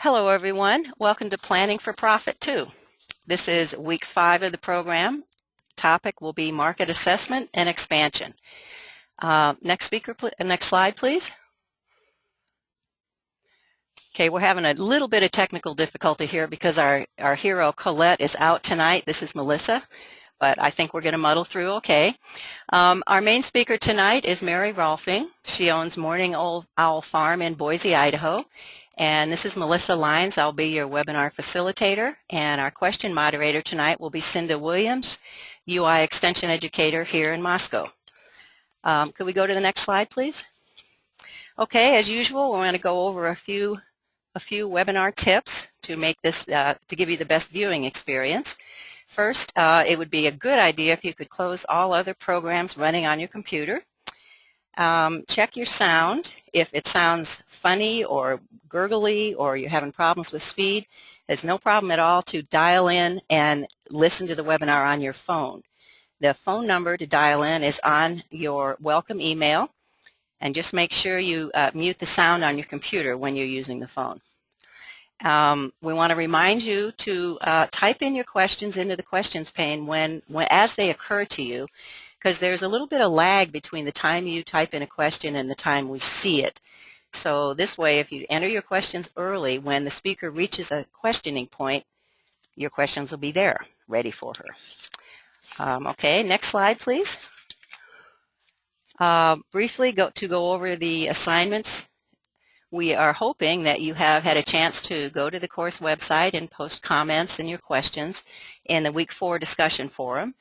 Hello everyone, welcome to Planning for Profit 2. This is week 5 of the program. Topic will be market assessment and expansion. Next slide please. Okay, we're having a little bit of technical difficulty here because our hero Colette is out tonight. This is Melissa, but I think we're going to muddle through okay. Our main speaker tonight is Mary Rolfing. She owns Morning Owl Farm in Boise, Idaho. And this is Melissa Lyons. I'll be your webinar facilitator. And our question moderator tonight will be Cinda Williams, UI Extension Educator here in Moscow. Could we go to the next slide, please? Okay, as usual, we're going to go over a few webinar tips to make this, to give you the best viewing experience. First, it would be a good idea if you could close all other programs running on your computer. Check your sound. If it sounds funny or gurgly or you're having problems with speed, there's no problem at all to dial in and listen to the webinar on your phone. The phone number to dial in is on your welcome email, and just make sure you mute the sound on your computer when you're using the phone. We want to remind you to type in your questions into the questions pane as they occur to you, because there's a little bit of lag between the time you type in a question and the time we see it. So this way, if you enter your questions early, when the speaker reaches a questioning point, your questions will be there, ready for her. Okay, next slide, please. Briefly go over the assignments. We are hoping that you have had a chance to go to the course website and post comments and your questions in the Week 4 discussion forum.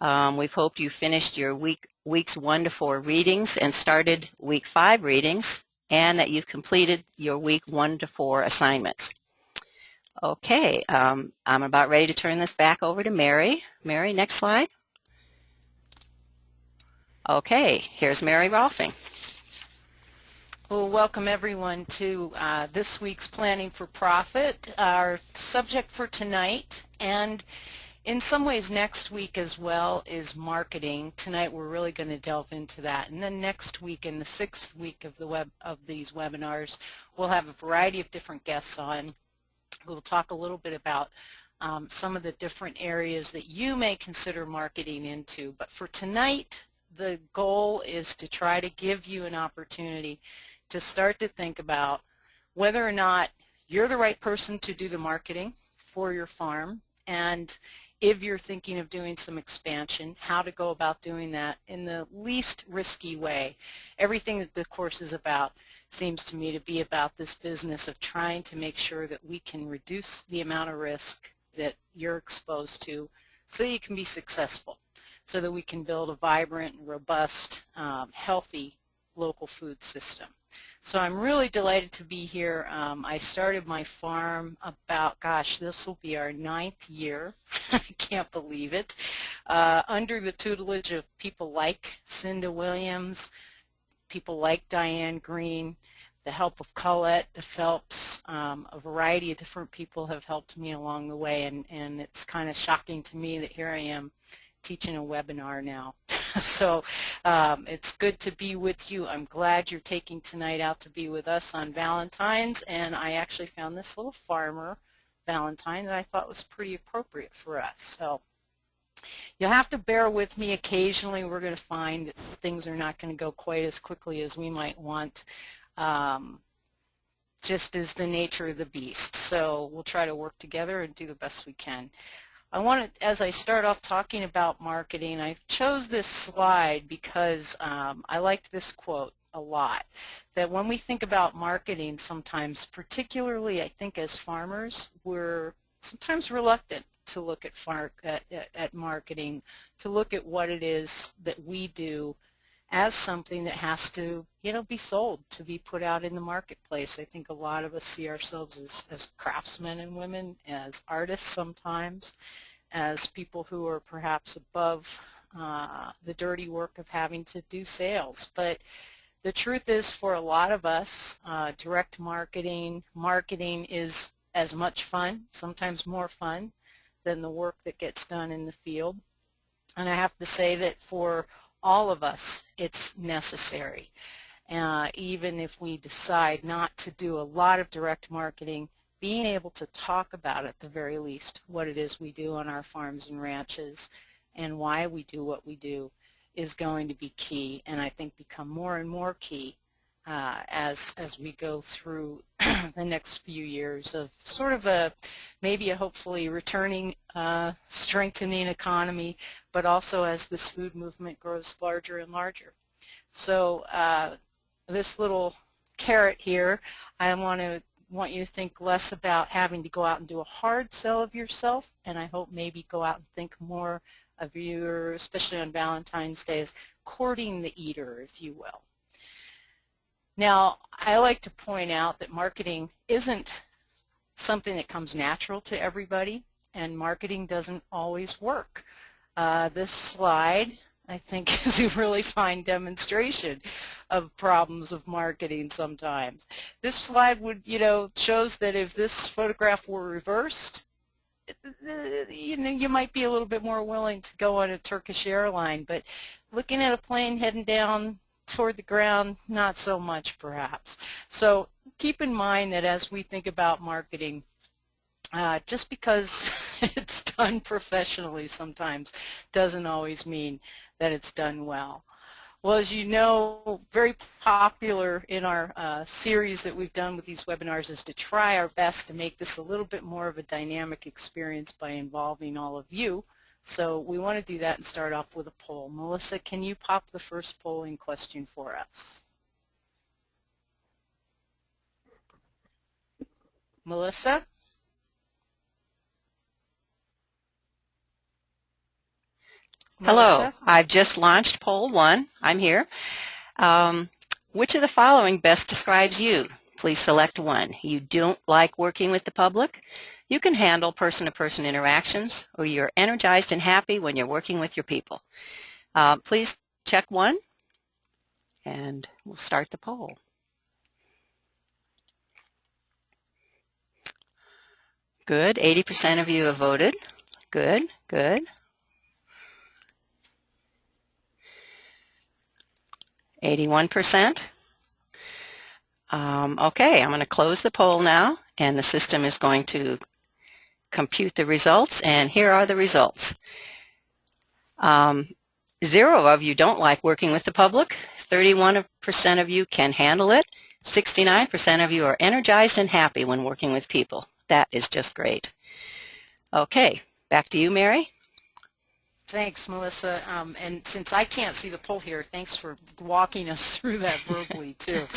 We've hoped you finished your weeks 1 to 4 readings and started Week 5 readings, and that you've completed your Week 1 to 4 assignments. Okay, I'm about ready to turn this back over to Mary. Mary, next slide. Okay, here's Mary Rolfing. Well, welcome everyone to this week's Planning for Profit. Our subject for tonight, and in some ways next week as well, is marketing. Tonight we're really going to delve into that, and then next week, in the 6th week of these webinars, we'll have a variety of different guests on. We'll talk a little bit about some of the different areas that you may consider marketing into. But for tonight, the goal is to try to give you an opportunity to start to think about whether or not you're the right person to do the marketing for your farm, and if you're thinking of doing some expansion, how to go about doing that in the least risky way. Everything that the course is about seems to me to be about this business of trying to make sure that we can reduce the amount of risk that you're exposed to so that you can be successful, so that we can build a vibrant, robust, healthy local food system. So I'm really delighted to be here. I started my farm about, this will be our 9th year. I can't believe it. Under the tutelage of people like Cinda Williams, people like Diane Green, the help of Colette, the Phelps, a variety of different people have helped me along the way, and it's kind of shocking to me that here I am teaching a webinar now. So it's good to be with you. I'm glad you're taking tonight out to be with us on Valentine's, and I actually found this little farmer Valentine that I thought was pretty appropriate for us. So you'll have to bear with me. Occasionally we're going to find that things are not going to go quite as quickly as we might want, just as the nature of the beast. So we'll try to work together and do the best we can. I want to, as I start off talking about marketing, I chose this slide because I liked this quote a lot, that when we think about marketing sometimes, particularly I think as farmers, we're sometimes reluctant to look at marketing, to look at what it is that we do as something that has to, be sold, to be put out in the marketplace. I think a lot of us see ourselves as craftsmen and women, as artists sometimes, as people who are perhaps above the dirty work of having to do sales. But the truth is, for a lot of us, direct marketing is as much fun, sometimes more fun, than the work that gets done in the field. And I have to say that for all of us, it's necessary. Even if we decide not to do a lot of direct marketing, being able to talk about at the very least what it is we do on our farms and ranches and why we do what we do is going to be key, and I think become more and more key as we go through the next few years of sort of maybe a hopefully returning strengthening economy, but also as this food movement grows larger and larger. So this little carrot here, I want you to think less about having to go out and do a hard sell of yourself, and I hope maybe go out and think more of your, especially on Valentine's Day, as courting the eater, if you will. Now, I like to point out that marketing isn't something that comes natural to everybody, and marketing doesn't always work. This slide, I think, is a really fine demonstration of problems of marketing sometimes. This slide would, shows that if this photograph were reversed, you might be a little bit more willing to go on a Turkish airline, but looking at a plane heading down toward the ground, not so much perhaps. So keep in mind that as we think about marketing, just because it's done professionally sometimes doesn't always mean that it's done well. Well, as you know, very popular in our series that we've done with these webinars is to try our best to make this a little bit more of a dynamic experience by involving all of you. So we want to do that and start off with a poll. Melissa, can you pop the first polling question for us? Melissa? Hello, Melissa? I've just launched poll 1. I'm here. Which of the following best describes you? Please select one. You don't like working with the public? You can handle person-to-person interactions, or you're energized and happy when you're working with your people. Please check 1, and we'll start the poll. Good. 80% of you have voted. Good, good. 81%. Okay, I'm going to close the poll now, and the system is going to compute the results, and here are the results. 0 of you don't like working with the public. 31% of you can handle it. 69% of you are energized and happy when working with people. That is just great. Okay, back to you, Mary. Thanks, Melissa. And since I can't see the poll here, thanks for walking us through that verbally, too.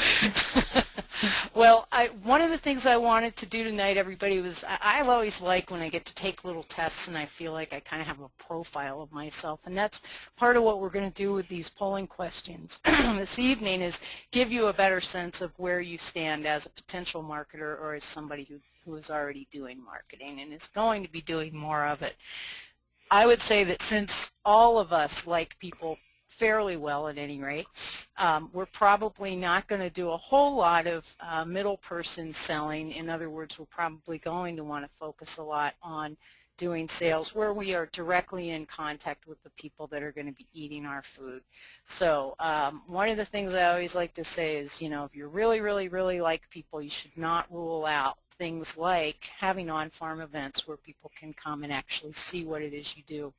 Well, one of the things I wanted to do tonight, everybody, was I always like when I get to take little tests and I feel like I kind of have a profile of myself. And that's part of what we're going to do with these polling questions this evening, is give you a better sense of where you stand as a potential marketer or as somebody who is already doing marketing and is going to be doing more of it. I would say that since all of us like people fairly well at any rate, we're probably not going to do a whole lot of middle person selling. In other words, we're probably going to want to focus a lot on doing sales where we are directly in contact with the people that are going to be eating our food. So one of the things I always like to say is, if you really like people, you should not rule out things like having on-farm events where people can come and actually see what it is you do.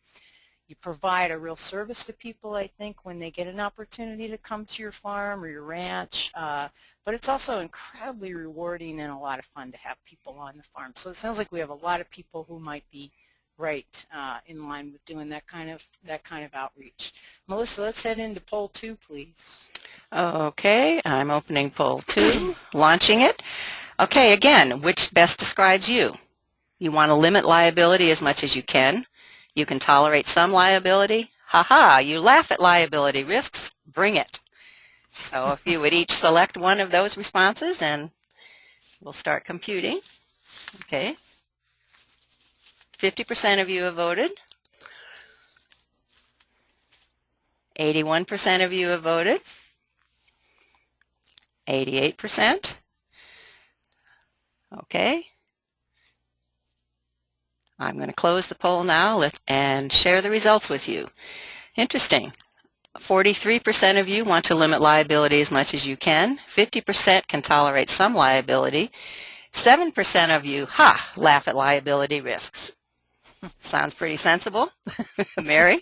You provide a real service to people, I think, when they get an opportunity to come to your farm or your ranch, but it's also incredibly rewarding and a lot of fun to have people on the farm. So it sounds like we have a lot of people who might be right in line with doing that kind of outreach. Melissa, let's head into poll 2, please. Okay, I'm opening poll 2, launching it. Okay, again, which best describes you? You want to limit liability as much as you can. You can tolerate some liability. Ha-ha, you laugh at liability risks. Bring it. So if you would each select one of those responses, and we'll start computing. Okay. 50% of you have voted. 81% of you have voted. 88%. Okay. I'm going to close the poll now and share the results with you. Interesting. 43% of you want to limit liability as much as you can. 50% can tolerate some liability. 7% of you, laugh at liability risks. Sounds pretty sensible. Mary?